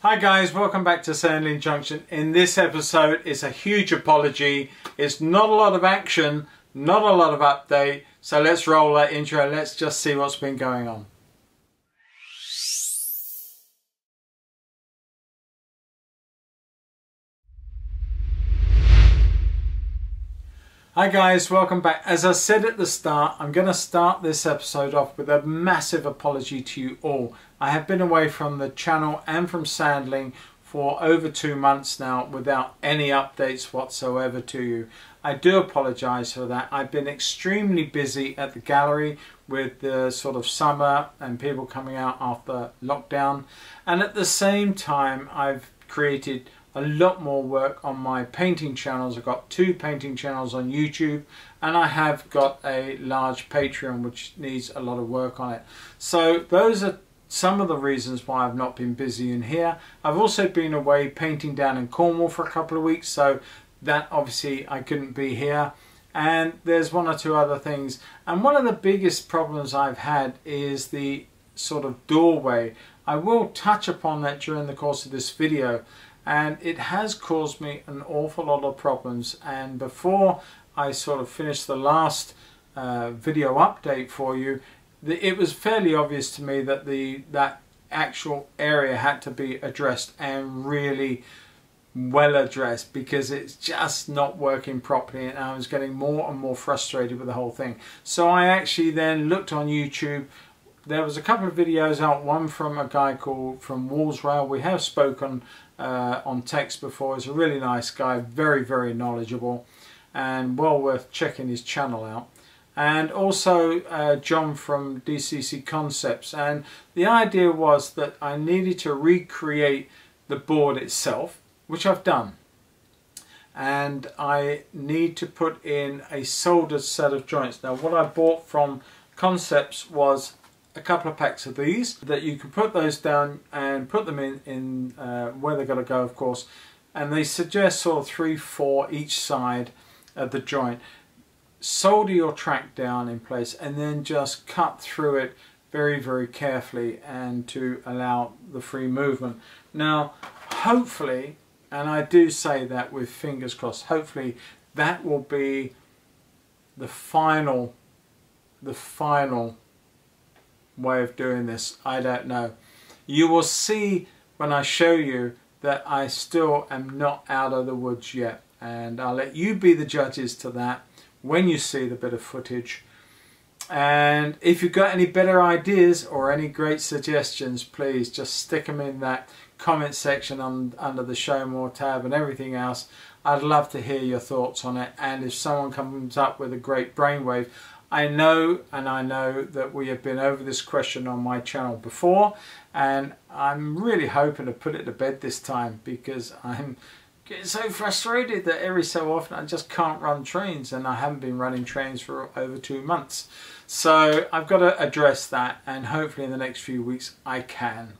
Hi guys, welcome back to Sandling Junction. In this episode, it's a huge apology. It's not a lot of action, not a lot of update. So let's roll that intro. Let's just see what's been going on. Hi guys, welcome back. As I said at the start, I'm going to start this episode off with a massive apology to you all. I have been away from the channel and from Sandling for over 2 months now without any updates whatsoever to you. I do apologise for that. I've been extremely busy at the gallery with the sort of summer and people coming out after lockdown, and at the same time I've created a lot more work on my painting channels. I've got 2 painting channels on YouTube, and I have got a large Patreon which needs a lot of work on it. So those are some of the reasons why I've not been busy in here. I've also been away painting down in Cornwall for a couple of weeks, so that obviously I couldn't be here. And there's 1 or 2 other things, and one of the biggest problems I've had is the sort of doorway. I will touch upon that during the course of this video, and it has caused me an awful lot of problems. And before I sort of finish the last video update for you, it was fairly obvious to me that that actual area had to be addressed, and really well addressed, because it's just not working properly, and I was getting more and more frustrated with the whole thing. So I actually then looked on YouTube. There was a couple of videos out, one from a guy called from Rail. We have spoken on text before. He's a really nice guy, very knowledgeable, and well worth checking his channel out. And also John from DCC Concepts, and the idea was that I needed to recreate the board itself, which I've done, and I need to put in a soldered set of joints. Now what I bought from Concepts was a couple of packs of these that you can put those down and put them in where they're going to go, of course, and they suggest sort of 3-4 each side of the joint. Solder your track down in place and then just cut through it very carefully, and to allow the free movement. Now hopefully, and I do say that with fingers crossed, hopefully that will be the final way of doing this. I don't know. You will see when I show you that I still am not out of the woods yet, and I'll let you be the judges to that when you see the bit of footage. And if you've got any better ideas or any great suggestions, please just stick them in that comment section under the show more tab and everything else. I'd love to hear your thoughts on it, and if someone comes up with a great brainwave. I know that we have been over this question on my channel before, and I'm really hoping to put it to bed this time, because I'm getting so frustrated that every so often I just can't run trains, and I haven't been running trains for over 2 months. So I've got to address that, and hopefully in the next few weeks I can.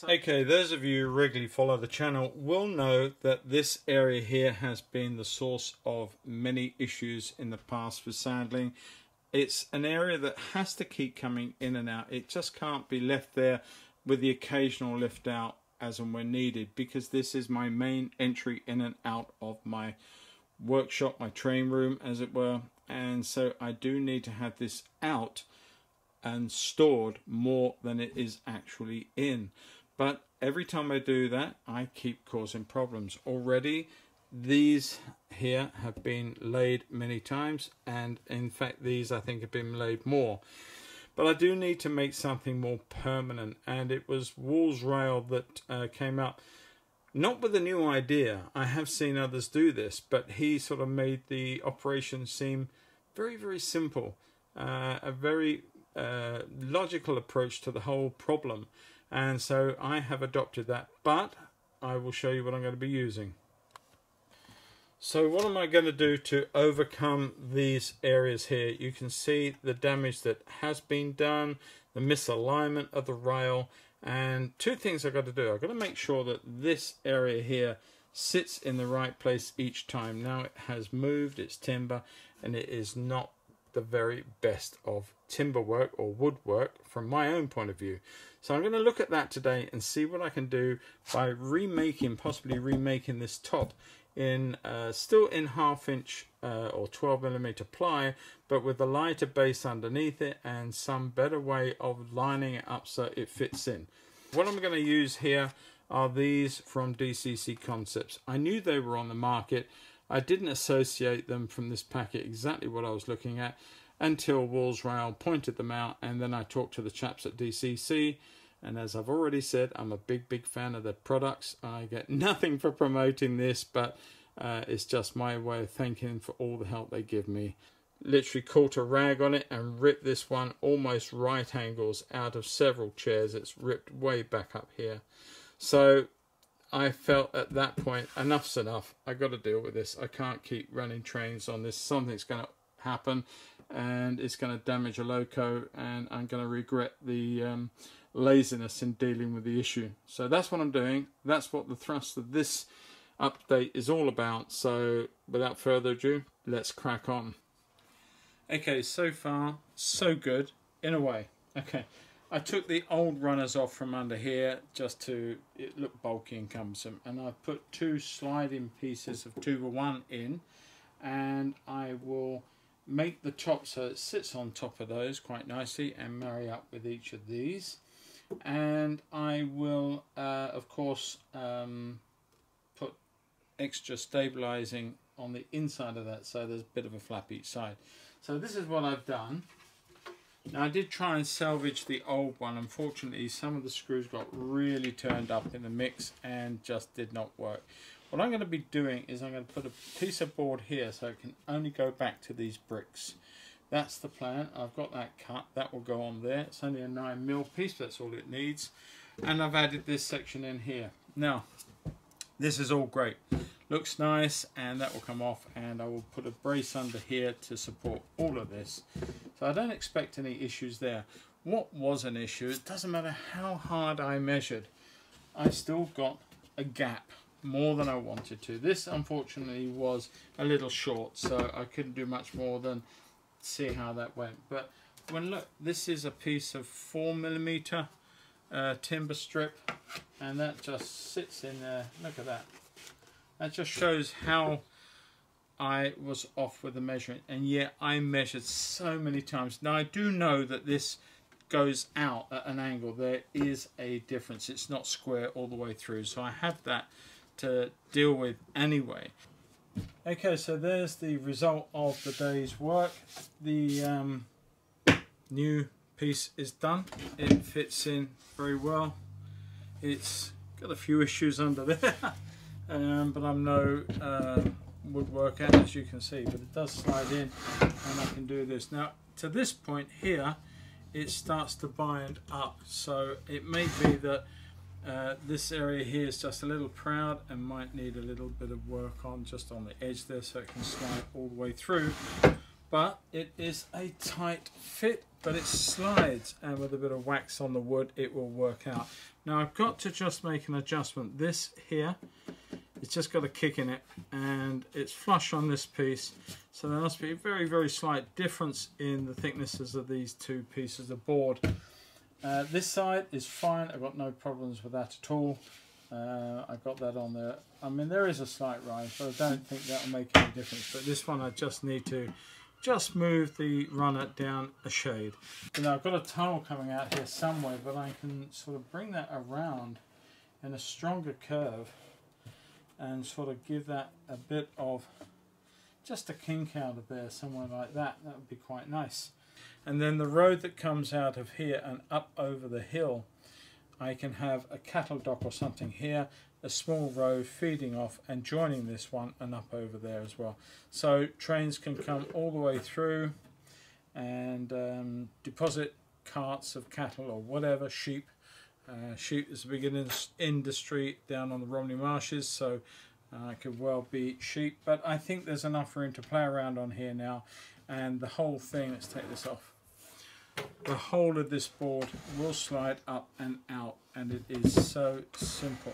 Okay, those of you who regularly follow the channel will know that this area here has been the source of many issues in the past with Sandling. It's an area that has to keep coming in and out. It just can't be left there with the occasional lift out as and when needed, because this is my main entry in and out of my workshop, my train room as it were, and so I do need to have this out and stored more than it is actually in. But every time I do that, I keep causing problems. Already these here have been laid many times, and in fact these I think have been laid more. But I do need to make something more permanent, and it was Rail that came up, not with a new idea. I have seen others do this, but he sort of made the operation seem very simple, a very logical approach to the whole problem, and so I have adopted that. But I will show you what I'm going to be using. So what am I going to do to overcome these areas here? You can see the damage that has been done, the misalignment of the rail, and 2 things I've got to do. I've got to make sure that this area here sits in the right place each time. Now it has moved, it's timber, and it is not the very best of timber work or woodwork from my own point of view. So I'm going to look at that today and see what I can do by possibly remaking this top in still in 1/2 inch or 12mm ply, but with a lighter base underneath it and some better way of lining it up so it fits in. What I'm going to use here are these from DCC Concepts. I knew they were on the market. I didn't associate them from this packet exactly what I was looking at until Wallsrail pointed them out, and then I talked to the chaps at DCC, and as I've already said, I'm a big fan of their products. I get nothing for promoting this, but it's just my way of thanking for all the help they give me. Literally caught a rag on it and ripped this one almost right angles out of several chairs. It's ripped way back up here. So I felt at that point, enough's enough. I got to deal with this. I can't keep running trains on this. Something's going to happen and it's going to damage a Loco, and I'm going to regret the laziness in dealing with the issue. So that's what I'm doing. That's what the thrust of this update is all about. So without further ado, let's crack on. Okay, so far so good in a way. Okay, I took the old runners off from under here just to it look bulky and cumbersome, and I've put 2 sliding pieces of 2x1 in, and I will make the top so it sits on top of those quite nicely and marry up with each of these. And I will of course put extra stabilizing on the inside of that so there's a bit of a flap each side. So this is what I've done. Now I did try and salvage the old one. Unfortunately, some of the screws got really turned up in the mix and just did not work. What I'm going to be doing is I'm going to put a piece of board here so it can only go back to these bricks. That's the plan. I've got that cut. That will go on there. It's only a 9mm piece, that's all it needs. And I've added this section in here. Now, this is all great. Looks nice, and that will come off, and I will put a brace under here to support all of this. So I don't expect any issues there. What was an issue, it doesn't matter how hard I measured, I still got a gap more than I wanted to. This unfortunately was a little short, so I couldn't do much more than see how that went. But when look, this is a piece of 4mm timber strip, and that just sits in there. Look at that. That just shows how I was off with the measuring, and yet I measured so many times. Now I do know that this goes out at an angle. There is a difference. It's not square all the way through, so I have that to deal with anyway. Okay, so there's the result of the day's work. The new piece is done. It fits in very well. It's got a few issues under there, but I'm no woodworker, as you can see, but it does slide in and I can do this. Now to this point here it starts to bind up, so it may be that this area here is just a little proud and might need a little bit of work on just on the edge there so it can slide all the way through. But it is a tight fit, but it slides, and with a bit of wax on the wood it will work out. Now I've got to just make an adjustment. This here, it's just got a kick in it and it's flush on this piece, so there must be a very slight difference in the thicknesses of these 2 pieces of board. This side is fine. I've got no problems with that at all. I've got that on there. I mean, there is a slight rise, but I don't think that will make any difference. But this one I just need to just move the runner down a shade. Now I've got a tunnel coming out here somewhere, but I can sort of bring that around in a stronger curve and sort of give that a bit of just a kink out of there, somewhere like that. That would be quite nice. And then the road that comes out of here and up over the hill, I can have a cattle dock or something here, a small road feeding off and joining this one and up over there as well. So trains can come all the way through and deposit carts of cattle or whatever, sheep. Sheep is a big industry down on the Romney Marshes, so it could well be sheep. But I think there's enough room to play around on here now, and the whole thing, let's take this off. The whole of this board will slide up and out, and it is so simple.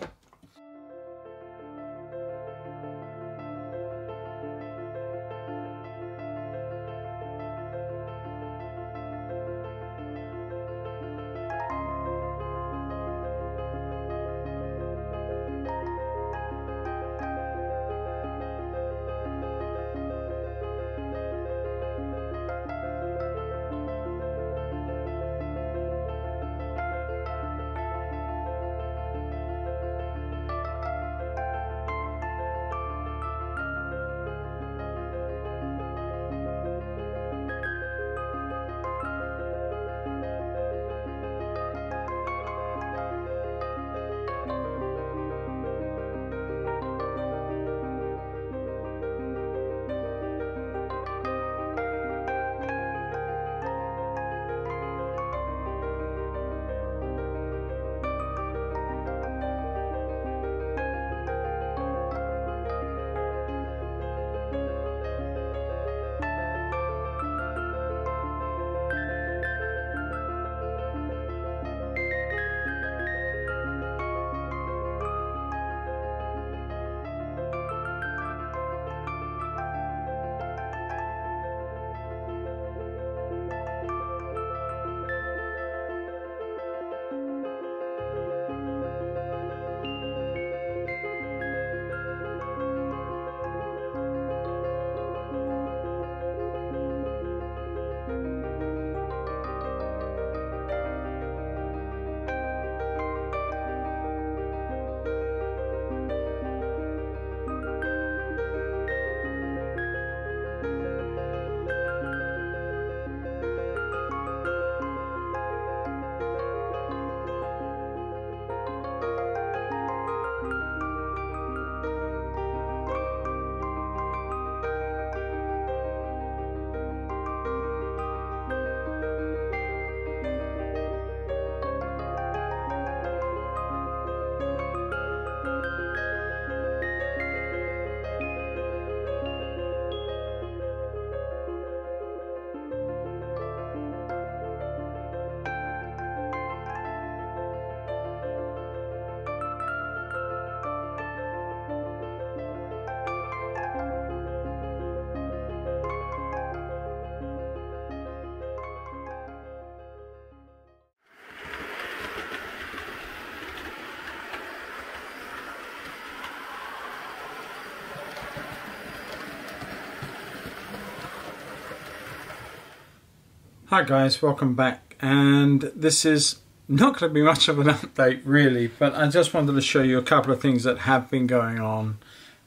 Hi guys, welcome back, and this is not going to be much of an update really, but I just wanted to show you a couple of things that have been going on.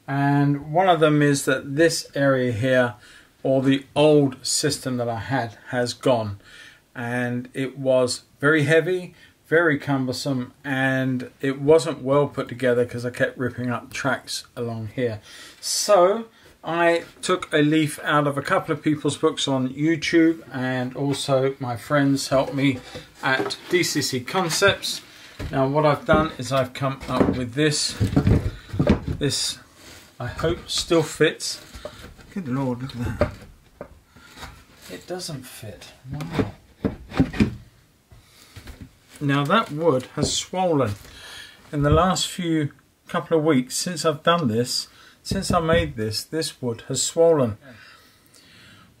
And one of them is that this area here, or the old system that I had, has gone, and it was very heavy, very cumbersome, and it wasn't well put together because I kept ripping up tracks along here. So I took a leaf out of a couple of people's books on YouTube, and also my friends helped me at DCC Concepts. Now what I've done is I've come up with this. This, I hope, still fits. Good Lord, look at that. It doesn't fit. Wow. Now that wood has swollen in the last couple of weeks since I've done this. Since I made this wood has swollen.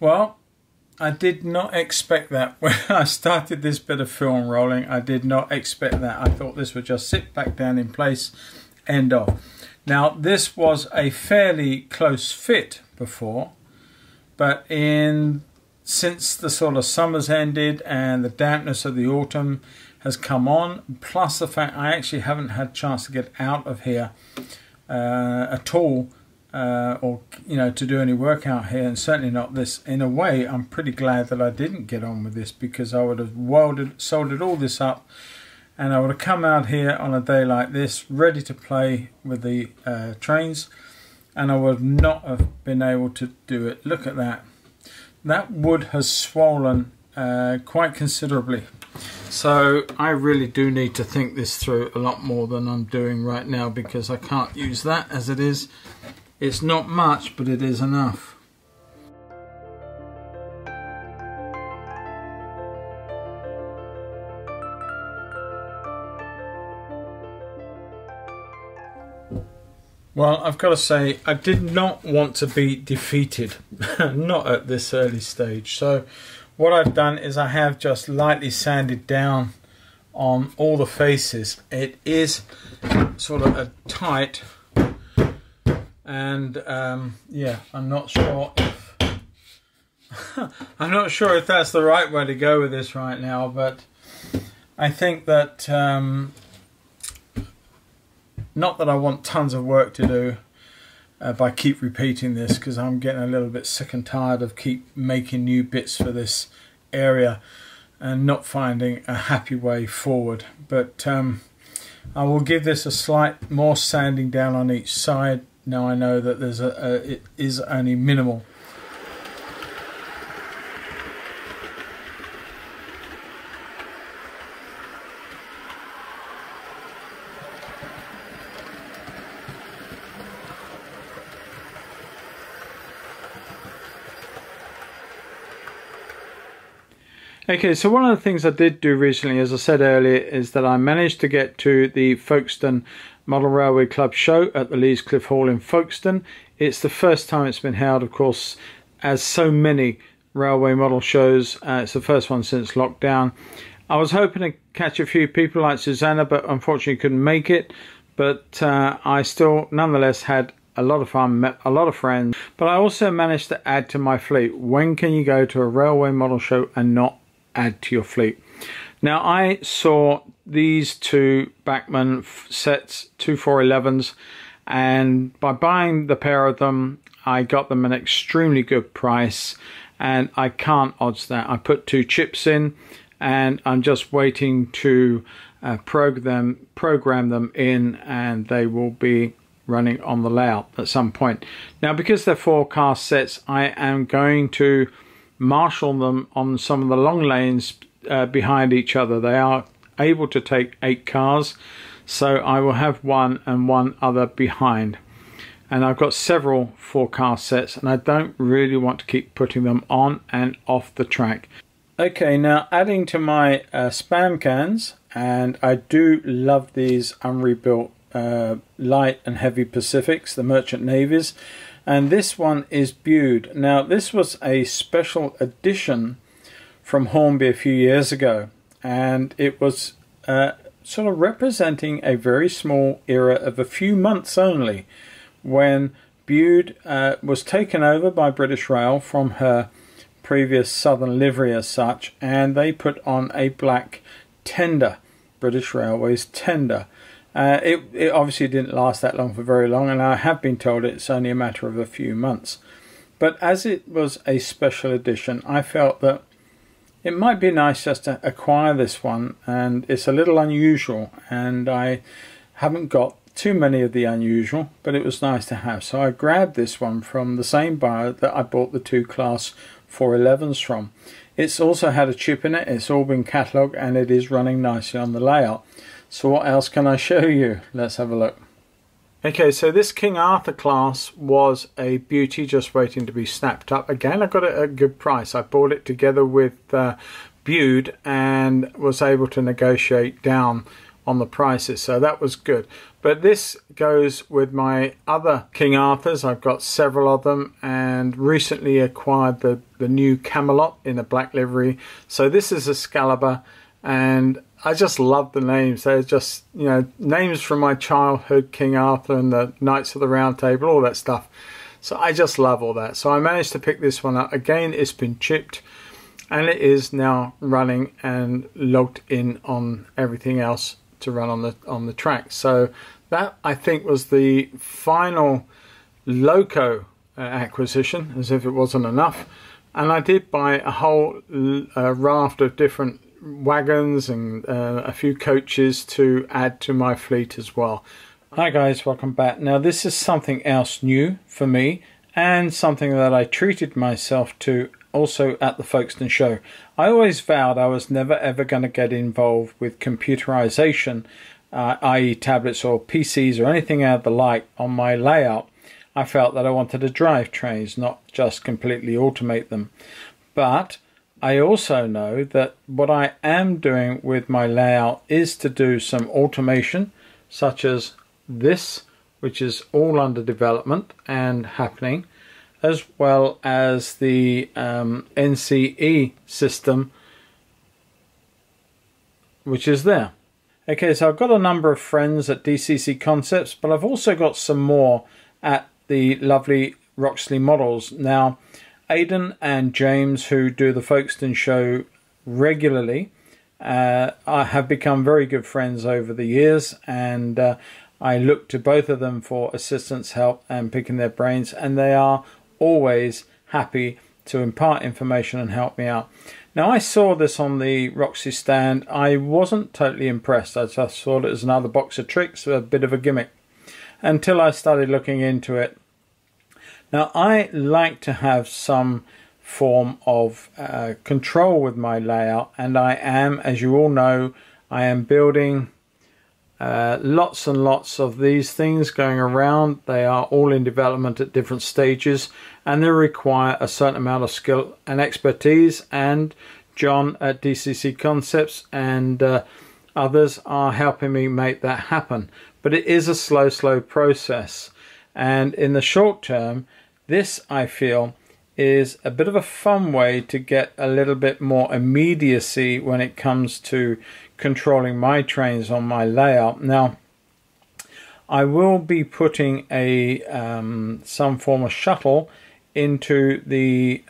Well, I did not expect that when I started this bit of film rolling. I did not expect that. I thought this would just sit back down in place, end off. Now this was a fairly close fit before, but since the sort of summer's ended and the dampness of the autumn has come on, plus the fact I actually haven't had a chance to get out of here at all, or to do any work out here, and certainly not this. In a way, I'm pretty glad that I didn't get on with this, because I would have soldered all this up, and I would have come out here on a day like this ready to play with the trains, and I would not have been able to do it. Look at that. That wood has swollen quite considerably. So I really do need to think this through a lot more than I'm doing right now, because I can't use that as it is. It's not much, but it is enough. Well, I've got to say, I did not want to be defeated, not at this early stage. So what I've done is I have just lightly sanded down on all the faces. It is sort of a tight, and yeah, I'm not sure if I'm not sure if that's the right way to go with this right now, but I think that not that I want tons of work to do by keep repeating this, because I'm getting a little bit sick and tired of keep making new bits for this area and not finding a happy way forward. But I will give this a slight more sanding down on each side. Now I know that it is only minimal. Okay, so one of the things I did do recently, as I said earlier, is that I managed to get to the Folkestone Model Railway Club show at the Lees Cliff Hall in Folkestone. It's the first time it's been held, of course, as so many railway model shows. It's the first one since lockdown. I was hoping to catch a few people like Susanna, but unfortunately couldn't make it. But I still, nonetheless, had a lot of fun, met a lot of friends. But I also managed to add to my fleet. When can you go to a railway model show and not add to your fleet? Now I saw these two Bachmann sets, 2411s, and by buying the pair of them I got them an extremely good price, and I can't odds that. I put 2 chips in, and I'm just waiting to program them in, and they will be running on the layout at some point. Now because they're 4-car sets, I am going to marshal them on some of the long lanes behind each other. They are able to take 8 cars, so I will have one and one other behind, and I've got several 4-car sets, and I don't really want to keep putting them on and off the track. Okay, now adding to my spam cans, and I do love these unrebuilt light and heavy Pacifics, the Merchant Navies. And this one is Bude. Now this was a special edition from Hornby a few years ago, and it was sort of representing a very small era of a few months only, when Bude was taken over by British Rail from her previous Southern livery as such, and they put on a black tender, British Railways tender. It obviously didn't last that long for very long, and I have been told it's only a matter of a few months. But as it was a special edition, I felt that it might be nice just to acquire this one, and it's a little unusual, and I haven't got too many of the unusual, but it was nice to have. So I grabbed this one from the same buyer that I bought the two Class 411s from. It's also had a chip in it, it's all been catalogued, and it is running nicely on the layout. So what else can I show you? Let's have a look. Okay, so this King Arthur class was a beauty, just waiting to be snapped up. Again, I got it at a good price. I bought it together with Bude and was able to negotiate down on the prices, so that was good. But this goes with my other King Arthurs. I've got several of them, and recently acquired the new Camelot in a black livery. So this is Excalibur, and I just love the names. They're just, you know, names from my childhood, King Arthur and the Knights of the Round Table, all that stuff. So I just love all that. So I managed to pick this one up. Again, it's been chipped, and it is now running and logged in on everything else to run on the track. So that, I think, was the final Loco acquisition, as if it wasn't enough. And I did buy a whole raft of different wagons and a few coaches to add to my fleet as well. Hi guys, welcome back. Now this is something else new for me, and something that I treated myself to also at the Folkestone show. I always vowed I was never ever going to get involved with computerization, i.e. tablets or PCs or anything out of the like on my layout. I felt that I wanted to drive trains, not just completely automate them. But I also know that what I am doing with my layout is to do some automation, such as this, which is all under development and happening, as well as the NCE system, which is there. Okay, so I've got a number of friends at DCC Concepts, but I've also got some more at the lovely Roxley Models. Now, Aidan and James, who do the Folkestone show regularly, I have become very good friends over the years, and I look to both of them for assistance, help, and picking their brains, and they are always happy to impart information and help me out. Now, I saw this on the Roxy stand. I wasn't totally impressed. I just thought it was another box of tricks, a bit of a gimmick, until I started looking into it. Now, I like to have some form of control with my layout, and I am, as you all know, I am building lots and lots of these things going around. They are all in development at different stages, and they require a certain amount of skill and expertise, and John at DCC Concepts and others are helping me make that happen. But it is a slow process, and in the short term, this, I feel, is a bit of a fun way to get a little bit more immediacy when it comes to controlling my trains on my layout. Now, I will be putting a some form of shuttle into the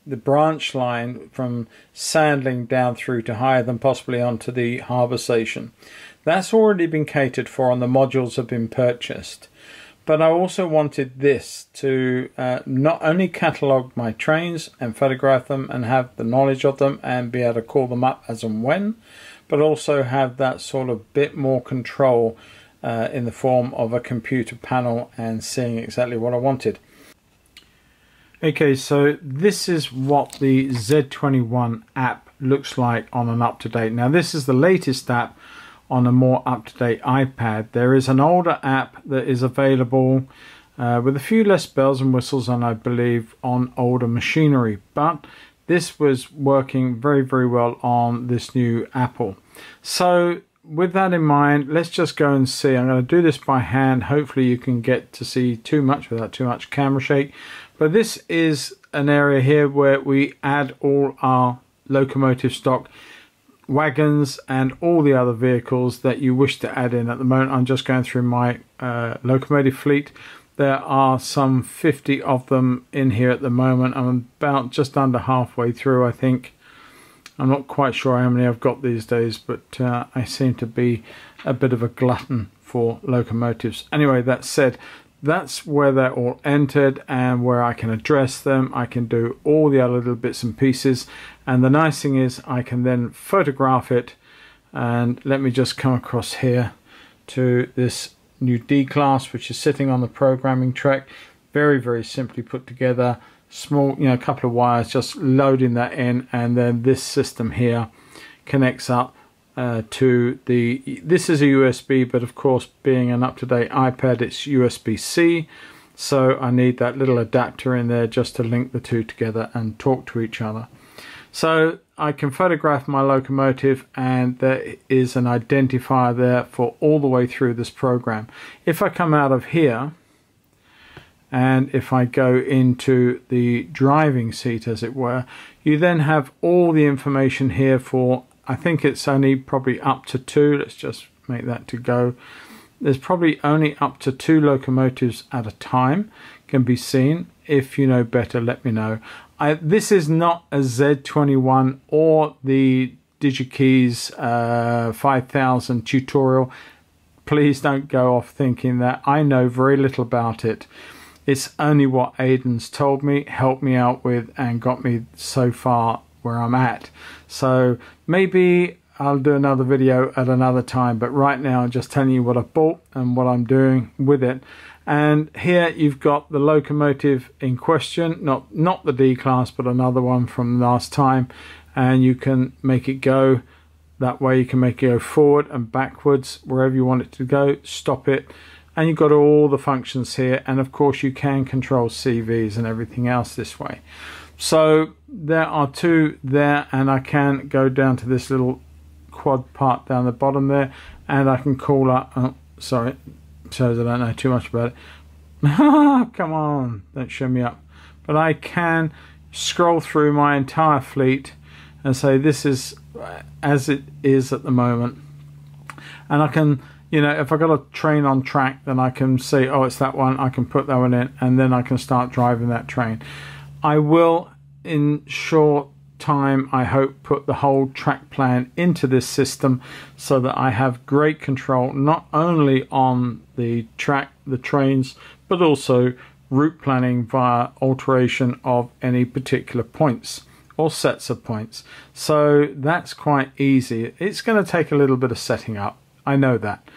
branch line from Sandling down through to higher than possibly onto the harbour station. That's already been catered for, and the modules have been purchased. But I also wanted this to not only catalogue my trains and photograph them and have the knowledge of them and be able to call them up as and when, but also have that sort of bit more control in the form of a computer panel and seeing exactly what I wanted. Okay, so this is what the Z21 app looks like on an up-to-date. Now, this is the latest app on a more up-to-date iPad. There is an older app that is available with a few less bells and whistles, and I believe on older machinery, but this was working very well on this new Apple. So with that in mind, let's just go and see. I'm going to do this by hand. Hopefully you can get to see too much without too much camera shake. But this is an area here where we add all our locomotive stock wagons and all the other vehicles that you wish to add in. At the moment, I'm just going through my locomotive fleet. there are some 50 of them in here at the moment. I'm about just under halfway through, I think. I'm not quite sure how many I've got these days, but I seem to be a bit of a glutton for locomotives. Anyway, that said, that's where they're all entered and where I can address them. I can do all the other little bits and pieces, and the nice thing is I can then photograph it. And let me just come across here to this new D class, which is sitting on the programming track. Very, very simply put together. Small, a couple of wires, just loading that in, and then this system here connects up to this is a USB, but of course being an up-to-date iPad, it's USB-C, so I need that little adapter in there just to link the two together and talk to each other. So I can photograph my locomotive, and there is an identifier there for all the way through this program. If I come out of here and if I go into the driving seat, as it were, you then have all the information here for, I think it's only probably up to 2. Let's just make that to go. There's probably only up to 2 locomotives at a time can be seen. If you know better, let me know. This is not a Z21 or the DigiKeys 5000 tutorial. Please don't go off thinking that. I know very little about it. It's only what Aiden's told me, helped me out with, and got me so far where I'm at. So maybe I'll do another video at another time, but right now I'm just telling you what I bought and what I'm doing with it. And here you've got the locomotive in question, not the D class, but another one from last time, and you can make it go that way. You can make it go forward and backwards wherever you want it to go, stop it, and you've got all the functions here, and of course you can control CVs and everything else this way. So there are 2 there, and I can go down to this little quad part down the bottom there, and I can call up, oh, sorry, shows I don't know too much about it. Come on, don't show me up. But I can scroll through my entire fleet and say this is as it is at the moment, and I can, if I got a train on track, then I can say, oh, it's that one. I can put that one in, and then I can start driving that train. I will, in short time, I hope, put the whole track plan into this system so that I have great control not only on the track, the trains, but also route planning via alteration of any particular points or sets of points. So that's quite easy. It's going to take a little bit of setting up. I know that.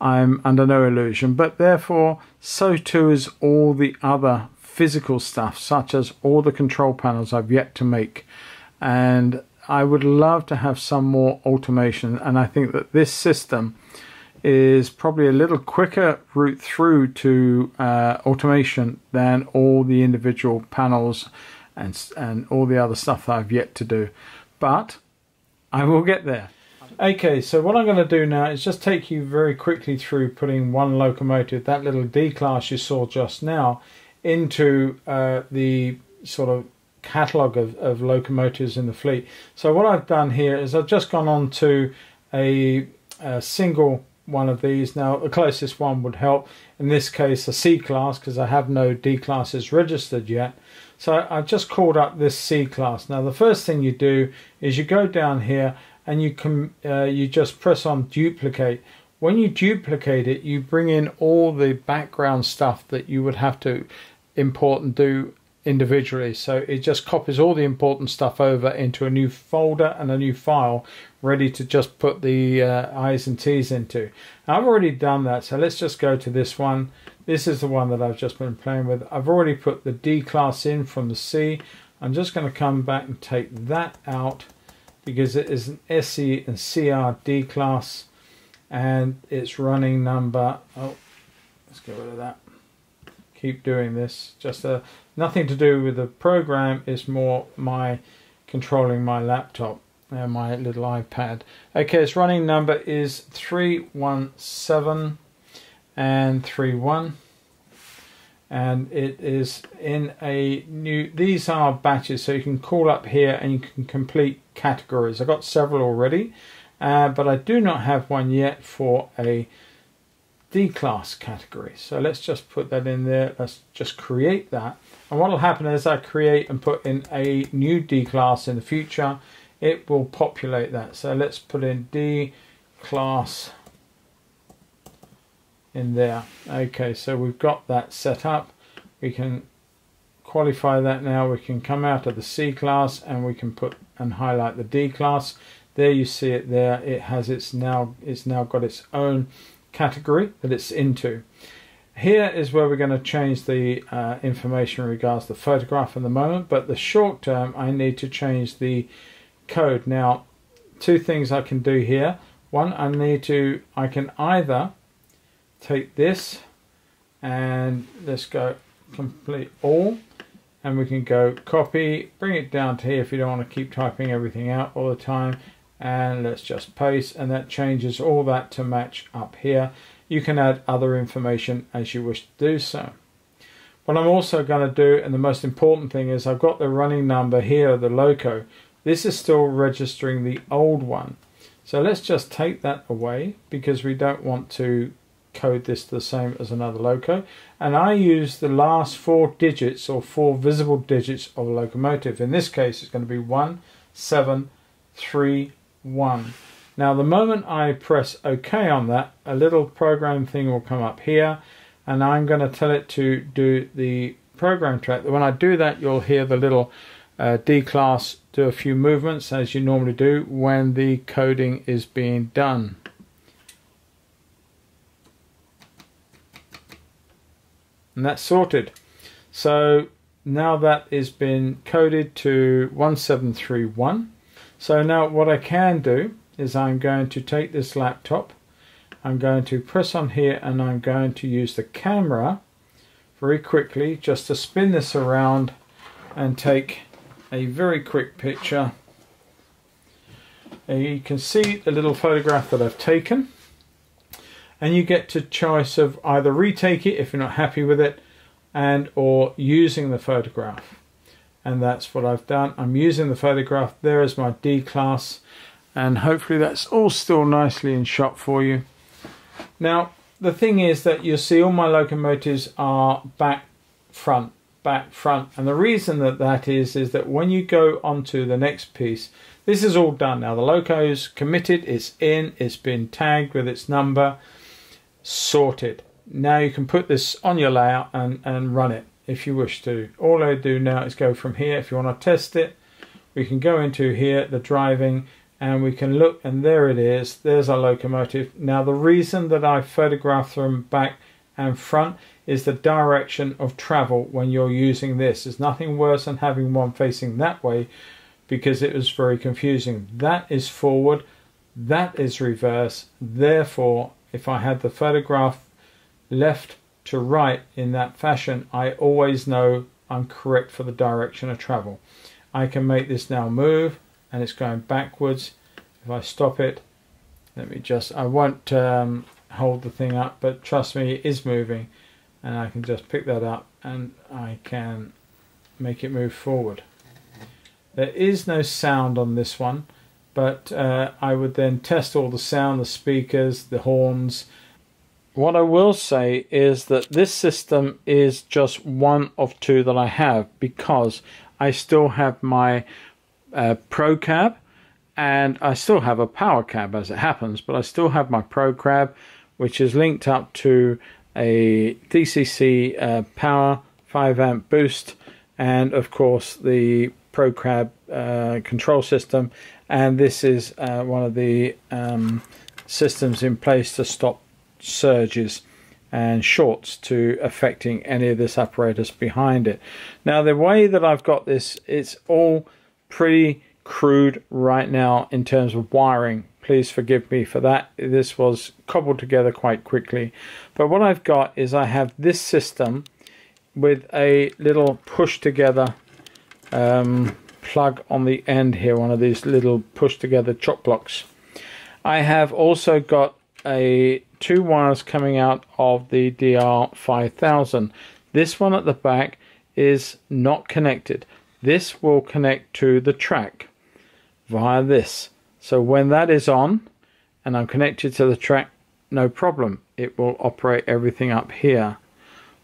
I'm under no illusion, but therefore so too is all the other physical stuff, such as all the control panels I've yet to make. And I would love to have some more automation, and I think that this system is probably a little quicker route through to automation than all the individual panels and all the other stuff that I've yet to do. But I will get there. Okay, so what I'm going to do now is just take you very quickly through putting one locomotive, that little D class you saw just now, into the sort of catalogue of locomotives in the fleet. So what I've done here is I've just gone on to a single one of these. Now the closest one would help, in this case a C class, because I have no D classes registered yet. So I've just called up this C class. Now the first thing you do is you go down here and you just press on duplicate. When you duplicate it, you bring in all the background stuff that you would have to import and do individually. So it just copies all the important stuff over into a new folder and a new file ready to just put the I's and T's into. Now, I've already done that, so let's just go to this one. This is the one that I've just been playing with. I've already put the D class in from the C. I'm just going to come back and take that out because it is an SE&CR D class, and it's running number, oh, let's get rid of that. Keep doing this, just nothing to do with the program, it's more my controlling my laptop and my little iPad. Okay, its running number is 317 and 31, and it is in a new, these are batches, so you can call up here and you can complete categories. I've got several already, but I do not have one yet for a D class category. So let's just put that in there. Let's just create that. And what will happen is I create and put in a new D class in the future, it will populate that. So let's put in D class in there. Okay, so we've got that set up. We can qualify that now. We can come out of the C class and we can put and highlight the D class. There you see it there. It has it's now got its own category that it's into. Here is where we're going to change the information in regards to the photograph in the moment, but the short term I need to change the code. Now, two things I can do here. One, I can either take this and let's go complete all, and we can go copy, bring it down to here if you don't want to keep typing everything out all the time, and let's just paste, and that changes all that to match up here. You can add other information as you wish to do so. What I'm also going to do, and the most important thing, is I've got the running number here, the Loco. This is still registering the old one. So let's just take that away because we don't want to code this the same as another Loco. And I use the last 4 digits or 4 visible digits of a locomotive. In this case, it's going to be 1731. Now, the moment I press OK on that, a little program thing will come up here, and I'm going to tell it to do the program track. When I do that, you'll hear the little D class do a few movements as you normally do when the coding is being done. And that's sorted. So now that has been coded to 1731. So now what I can do is I'm going to take this laptop, I'm going to press on here, and I'm going to use the camera very quickly just to spin this around and take a very quick picture. And you can see the little photograph that I've taken, and you get to choice of either retake it if you're not happy with it, and or using the photograph. And that's what I've done. I'm using the photograph. There is my D class, and hopefully that's all still nicely in shot for you. Now the thing is that you'll see all my locomotives are back, front, and the reason that is that when you go onto the next piece, this is all done now. The Loco's committed, it's in, it's been tagged with its number, sorted. Now you can put this on your layout and run it if you wish to. All I do now is go from here. If you want to test it, we can go into here, the driving, and we can look, and there it is. There's our locomotive. Now the reason that I photograph them back and front is the direction of travel when you're using this. There's nothing worse than having one facing that way because it was very confusing. That is forward, that is reverse. Therefore, if I had the photograph left to right in that fashion, I always know I'm correct for the direction of travel. I can make this now move, and it's going backwards. If I stop it, let me just, I won't hold the thing up, but trust me, it is moving, and I can just pick that up and I can make it move forward. There is no sound on this one, but I would then test all the sound, the speakers, the horns. What I will say is that this system is just one of 2 that I have, because I still have my Pro cab, and I still have a power cab as it happens, but I still have my Pro cab, which is linked up to a DCC power 5 amp boost, and of course the Pro cab control system, and this is one of the systems in place to stop surges and shorts to affecting any of this apparatus behind it. Now the way that I've got this, it's all pretty crude right now in terms of wiring. Please forgive me for that. This was cobbled together quite quickly. But what I've got is I have this system with a little push together plug on the end here, one of these little push together chock blocks. I have also got 2 wires coming out of the DR5000. This one at the back is not connected. This will connect to the track via this. So when that is on and I'm connected to the track, no problem. It will operate everything up here.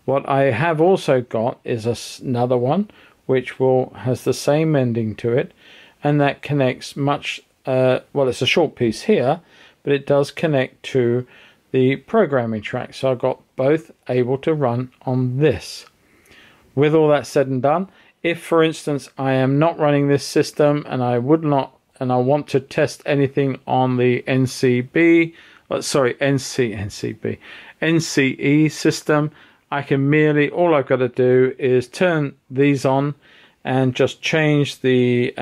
What I have also got is another one which has the same ending to it, and that connects well, it's a short piece here, but it does connect to the programming track. So I've got both able to run on this. With all that said and done, if for instance I am not running this system and I want to test anything on the NCE system, I can merely, all I've got to do is turn these on and just change the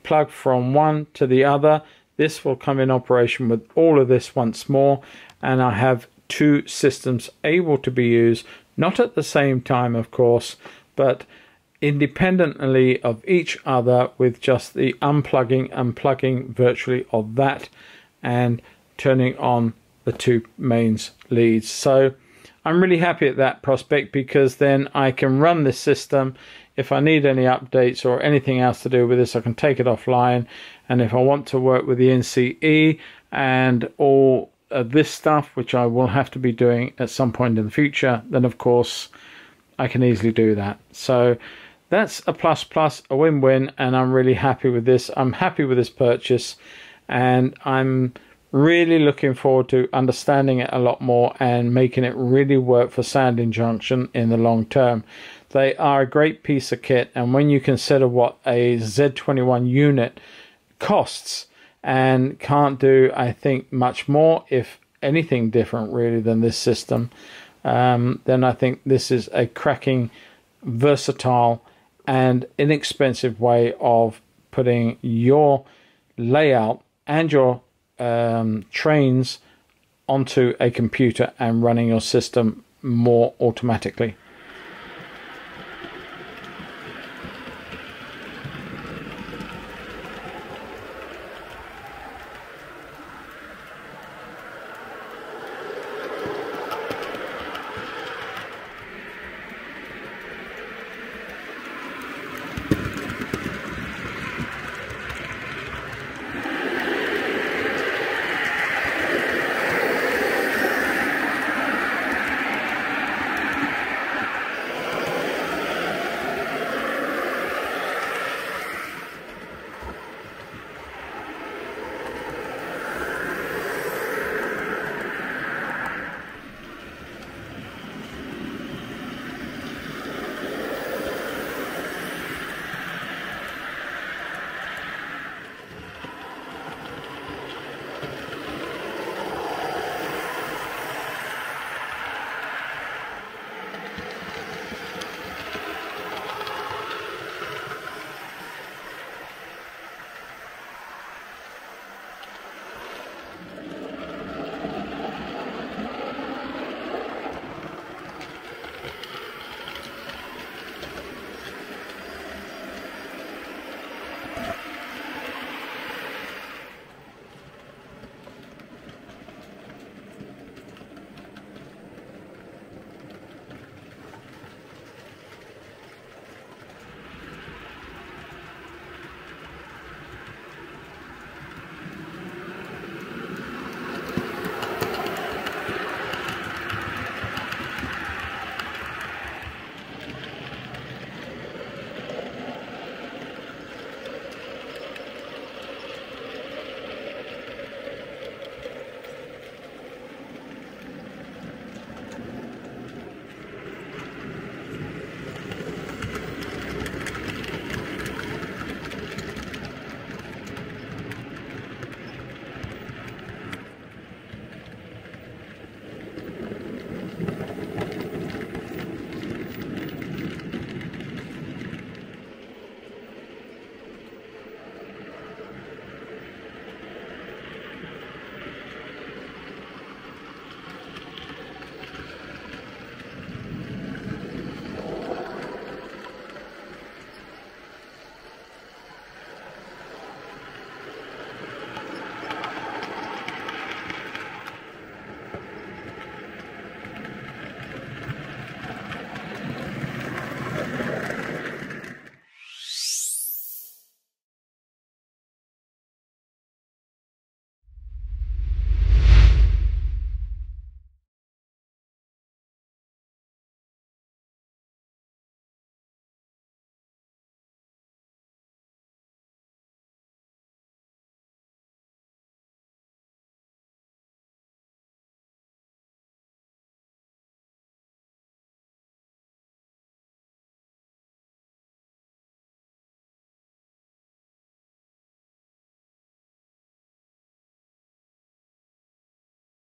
plug from one to the other. This will come in operation with all of this once more, and I have two systems able to be used, not at the same time of course, but independently of each other, with just the unplugging and plugging virtually of that and turning on the two mains leads. So I'm really happy at that prospect, because then I can run this system. If I need any updates or anything else to do with this, I can take it offline, and if I want to work with the NCE and all of this stuff, which I will have to be doing at some point in the future, then of course I can easily do that. So that's a plus, a win-win, and I'm really happy with this. I'm happy with this purchase, and I'm really looking forward to understanding it a lot more and making it really work for Sandling Junction in the long term. They are a great piece of kit, and when you consider what a Z21 unit costs, and can't do, I think, much more, if anything different really, than this system, then I think this is a cracking, versatile and inexpensive way of putting your layout and your trains onto a computer and running your system more automatically.